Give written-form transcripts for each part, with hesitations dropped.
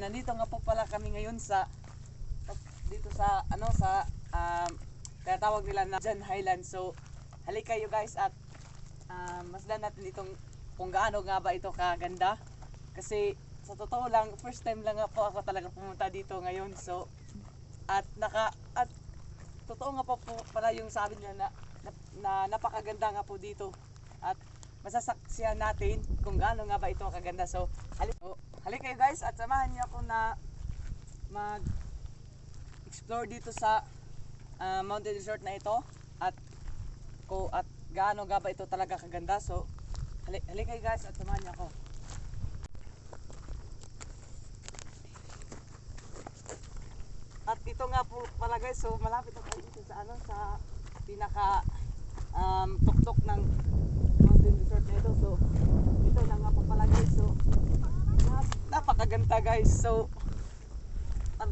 nandito nga po pala kami ngayon sa dito sa tinatawag nila na Jan Highland. So halika kayo guys at masdan natin itong kung gaano nga ba ito kaganda. Kasi sa totoo lang, first time lang nga po ako talaga pumunta dito ngayon. So at totoo nga po pala yung sabi nila na napakaganda nga po dito. At masasaksihan natin kung gaano nga ba ito kaganda. So halika kayo guys at samahan niyo ako na mag-explore dito sa mountain resort na ito at gaano nga ba ito talaga kaganda. So halika kayo guys at samahan niyo ako. At ito nga po pala guys, so malapit ako dito sa sa pinaka tuktok ng mountain resort na ito. So ito na nga po pala guys. So napakaganda guys. So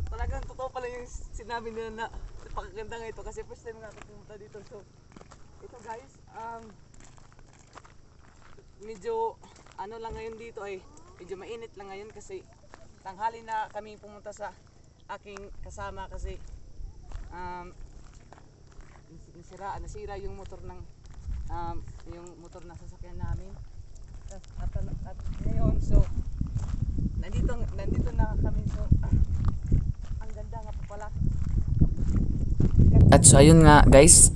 talagang totoo pala yung sinabi nila na napakaganda nga ito kasi first time nga ako pumunta dito. So ito guys, medyo lang ngayon dito ay medyo mainit lang ngayon kasi tanghali na kami pumunta sa aking kasama kasi nasira yung motor ng na sasakyan namin. At ngayon so nandito na kami. So ang ganda nga po pala. At so ayun nga guys,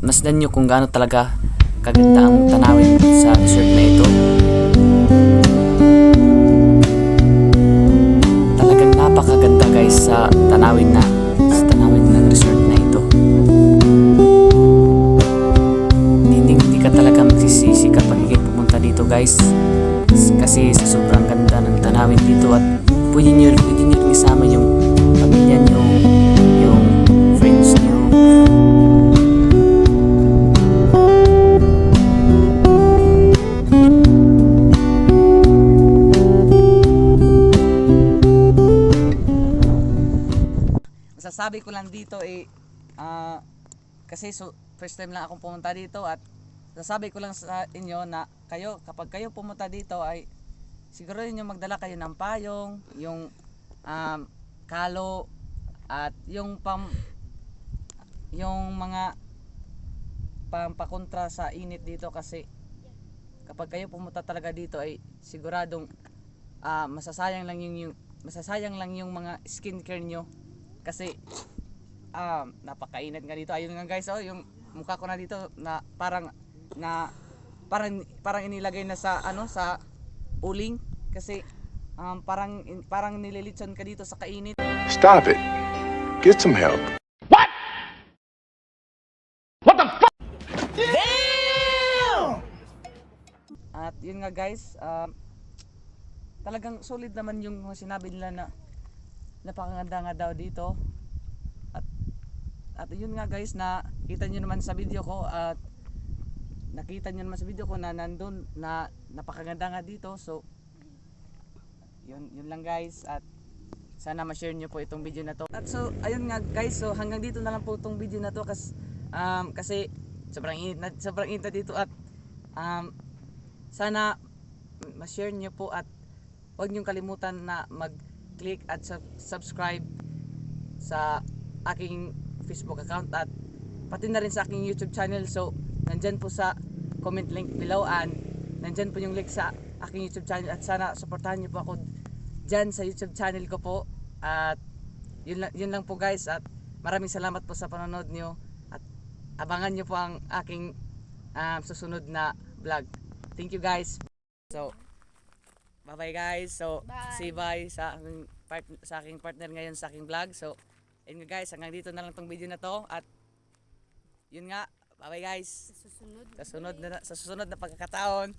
masdan nyo kung gaano talaga kaganda ang tanawin sa resort na ito. Talagang napakaganda guys sa tanawin ng resort na ito. Hindi ka talaga magsisisi kapag pumunta dito guys, kasi sa sobrang ganda ng tanawin dito. At pwede nyo rin isama yung pamilya nyo, yung friends nyo. Masasabi ko lang dito kasi first time lang akong pumunta dito at sasabi ko lang sa inyo na kapag kayo pumunta dito ay siguro niyo magdala kayo ng payong, yung kalo at yung mga pampakontra sa init dito. Kasi kapag kayo pumunta talaga dito ay siguradong masasayang lang yung mga skincare nyo kasi napakainit nga dito. Ayun nga guys, yung mukha ko na dito na parang inilagay na sa sa uling kasi parang nililitson ka dito sa kainit. Stop it. Get some help. At yun nga guys, talagang solid naman yung sinabi nila na napakaganda nga daw dito. At yun nga guys, nakita nyo naman sa video ko na nandun na napakaganda nga dito. So yun lang guys, at sana ma-share nyo po itong video na to. At so ayun nga guys, so hanggang dito na lang po itong video na to kasi sobrang init na dito. At sana ma-share nyo po at huwag nyo kalimutan na mag-click at subscribe sa aking Facebook account at pati na rin sa aking YouTube channel. So nandyan po sa comment link below and nandyan po yung link sa aking YouTube channel. At sana supportahan nyo po ako dyan sa YouTube channel ko po. At yun lang po guys, at maraming salamat po sa panonood nyo at abangan nyo po ang aking susunod na vlog. Thank you guys. So bye bye guys. So say bye sa aking partner ngayon sa aking vlog. So ayun nga guys, hanggang dito na lang tong video na to. At yun nga, bye bye guys. Sa susunod na pagkakataon.